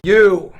You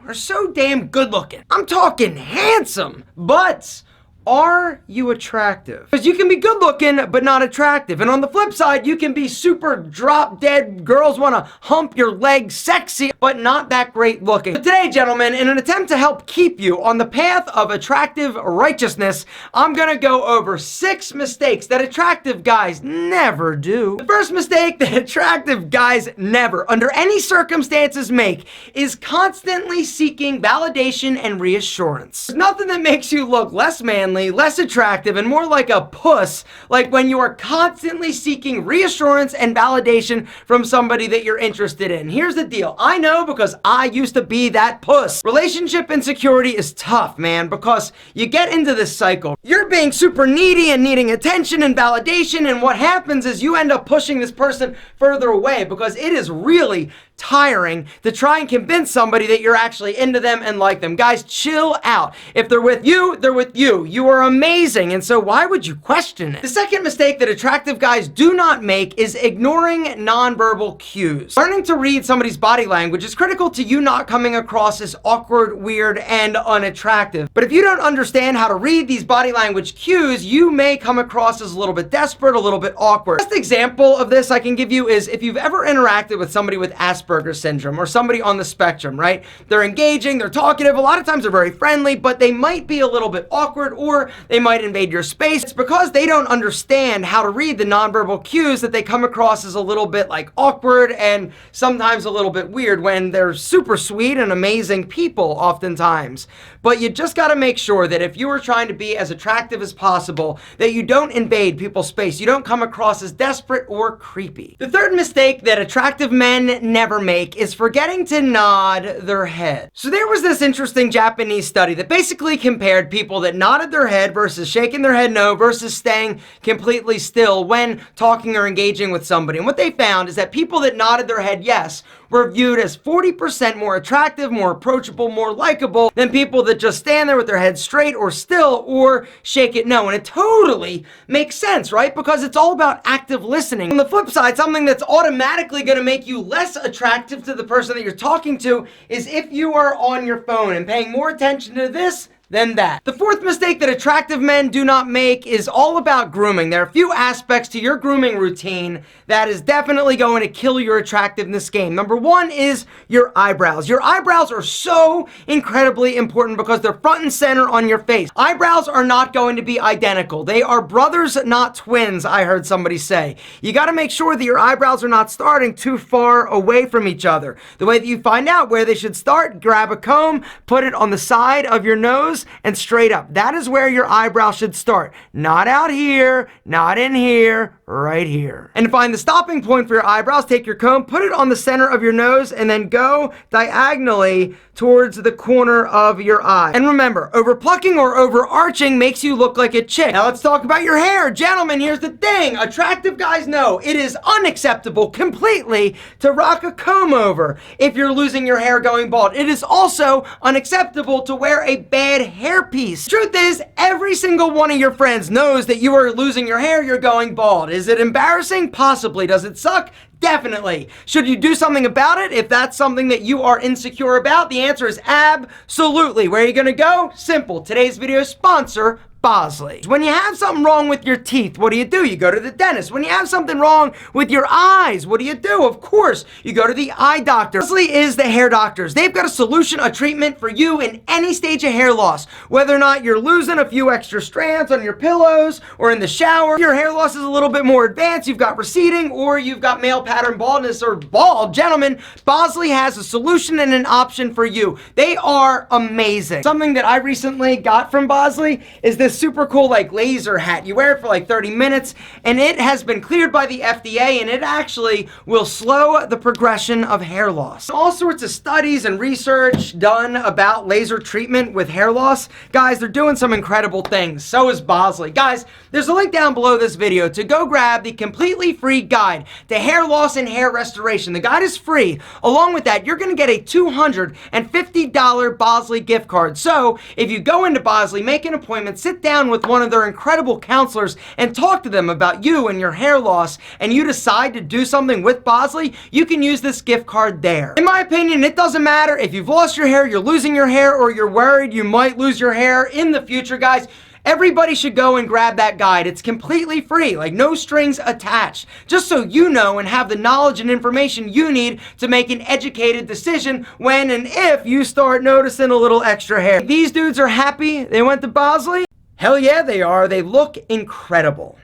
are so damn good looking. I'm talking handsome, but are you attractive? Because you can be good looking, but not attractive. And on the flip side, you can be super drop dead, girls want to hump your legs, sexy, but not that great looking. So today, gentlemen, in an attempt to help keep you on the path of attractive righteousness, I'm gonna go over 6 mistakes that attractive guys never do. The first mistake that attractive guys never, under any circumstances, make is constantly seeking validation and reassurance. There's nothing that makes you look less manly, less attractive, and more like a puss, like when you are constantly seeking reassurance and validation from somebody that you're interested in. Here's the deal. I know because I used to be that puss. Relationship insecurity is tough, man, because you get into this cycle. You're being super needy and needing attention and validation, and what happens is you end up pushing this person further away because it is really tiring to try and convince somebody that you're actually into them and like them. Guys, chill out. If they're with you, they're with you. You are amazing, and so why would you question it? The second mistake that attractive guys do not make is ignoring nonverbal cues. Learning to read somebody's body language is critical to you not coming across as awkward, weird, and unattractive. But if you don't understand how to read these body language cues, you may come across as a little bit desperate, a little bit awkward. The best example of this I can give you is if you've ever interacted with somebody with Asperger's syndrome or somebody on the spectrum, right? They're engaging, they're talkative, a lot of times they're very friendly, but they might be a little bit awkward or they might invade your space. It's because they don't understand how to read the nonverbal cues that they come across as a little bit like awkward and sometimes a little bit weird when they're super sweet and amazing people oftentimes. But you just got to make sure that if you are trying to be as attractive as possible, that you don't invade people's space. You don't come across as desperate or creepy. The third mistake that attractive men never make is forgetting to nod their head. So there was this interesting Japanese study that basically compared people that nodded their head versus shaking their head no versus staying completely still when talking or engaging with somebody. And what they found is that people that nodded their head yes were viewed as 40% more attractive, more approachable, more likable than people that just stand there with their head straight or still or shake it no. And it totally makes sense, right? Because it's all about active listening. On the flip side, something that's automatically going to make you less attractive to the person that you're talking to is if you are on your phone and paying more attention to this than that. The fourth mistake that attractive men do not make is all about grooming. There are a few aspects to your grooming routine that is definitely going to kill your attractiveness game. Number one is your eyebrows. Your eyebrows are so incredibly important because they're front and center on your face. Eyebrows are not going to be identical. They are brothers, not twins, I heard somebody say. You got to make sure that your eyebrows are not starting too far away from each other. The way that you find out where they should start, grab a comb, put it on the side of your nose, and straight up. That is where your eyebrow should start. Not out here, not in here, right here. And to find the stopping point for your eyebrows, take your comb, put it on the center of your nose, and then go diagonally towards the corner of your eye. And remember, over plucking or overarching makes you look like a chick. Now let's talk about your hair. Gentlemen, here's the thing. Attractive guys know it is unacceptable completely to rock a comb over if you're losing your hair going bald. It is also unacceptable to wear a bad hairpiece. Truth is, every single one of your friends knows that you are losing your hair, you're going bald. Is it embarrassing? Possibly. Does it suck? Definitely. Should you do something about it if that's something that you are insecure about? The answer is absolutely. Where are you gonna go? Simple. Today's video sponsor, Bosley. When you have something wrong with your teeth, what do? You go to the dentist. When you have something wrong with your eyes, what do? Of course, you go to the eye doctor. Bosley is the hair doctors. They've got a solution, a treatment for you in any stage of hair loss. Whether or not you're losing a few extra strands on your pillows or in the shower, your hair loss is a little bit more advanced, you've got receding, or you've got male pattern baldness or bald, gentlemen, Bosley has a solution and an option for you. They are amazing. Something that I recently got from Bosley is this super cool like laser hat. You wear it for like 30 minutes and it has been cleared by the FDA and it actually will slow the progression of hair loss. All sorts of studies and research done about laser treatment with hair loss. Guys, they're doing some incredible things. So is Bosley. Guys, there's a link down below this video to go grab the completely free guide to hair loss and hair restoration. The guide is free. Along with that, you're going to get a $250 Bosley gift card. So if you go into Bosley, make an appointment, sit sit down with one of their incredible counselors and talk to them about you and your hair loss, and you decide to do something with Bosley, you can use this gift card there. In my opinion, it doesn't matter if you've lost your hair, you're losing your hair, or you're worried you might lose your hair in the future, guys. Everybody should go and grab that guide. It's completely free, like no strings attached, just so you know and have the knowledge and information you need to make an educated decision when and if you start noticing a little extra hair. These dudes are happy they went to Bosley? Hell yeah, they are. They look incredible.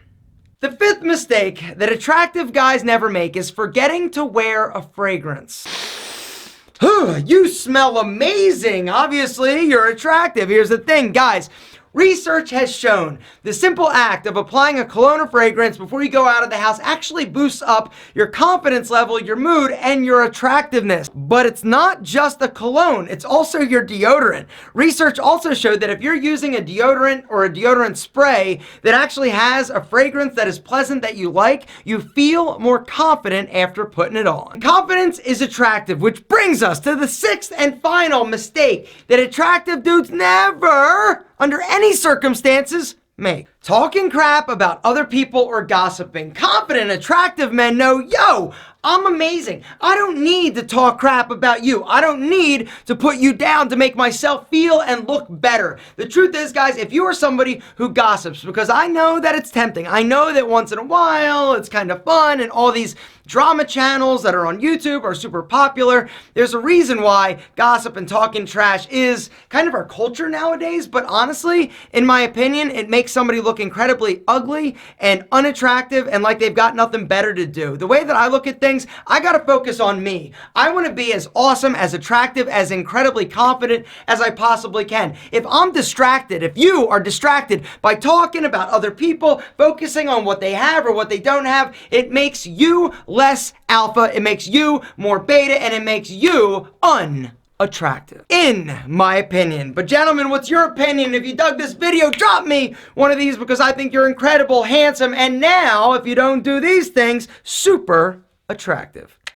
The fifth mistake that attractive guys never make is forgetting to wear a fragrance. You smell amazing. Obviously, you're attractive. Here's the thing, guys. Research has shown the simple act of applying a cologne or fragrance before you go out of the house actually boosts up your confidence level, your mood, and your attractiveness. But it's not just the cologne, it's also your deodorant. Research also showed that if you're using a deodorant or a deodorant spray that actually has a fragrance that is pleasant, that you like, you feel more confident after putting it on. Confidence is attractive, which brings us to the sixth and final mistake that attractive dudes never, under any circumstances, make. Talking crap about other people or gossiping. Confident, attractive men know, yo, I'm amazing. I don't need to talk crap about you. I don't need to put you down to make myself feel and look better. The truth is, guys, if you are somebody who gossips, because I know that it's tempting. I know that once in a while it's kind of fun, and all these drama channels that are on YouTube are super popular. There's a reason why gossip and talking trash is kind of our culture nowadays, but honestly, in my opinion, it makes somebody look incredibly ugly and unattractive and like they've got nothing better to do. The way that I look at things, I gotta focus on me. I wanna be as awesome, as attractive, as incredibly confident as I possibly can. If I'm distracted, if you are distracted by talking about other people, focusing on what they have or what they don't have, it makes you less alpha, it makes you more beta, and it makes you unattractive, in my opinion. But gentlemen, what's your opinion? If you dug this video, drop me one of these, because I think you're incredible, handsome, and now, if you don't do these things, super attractive.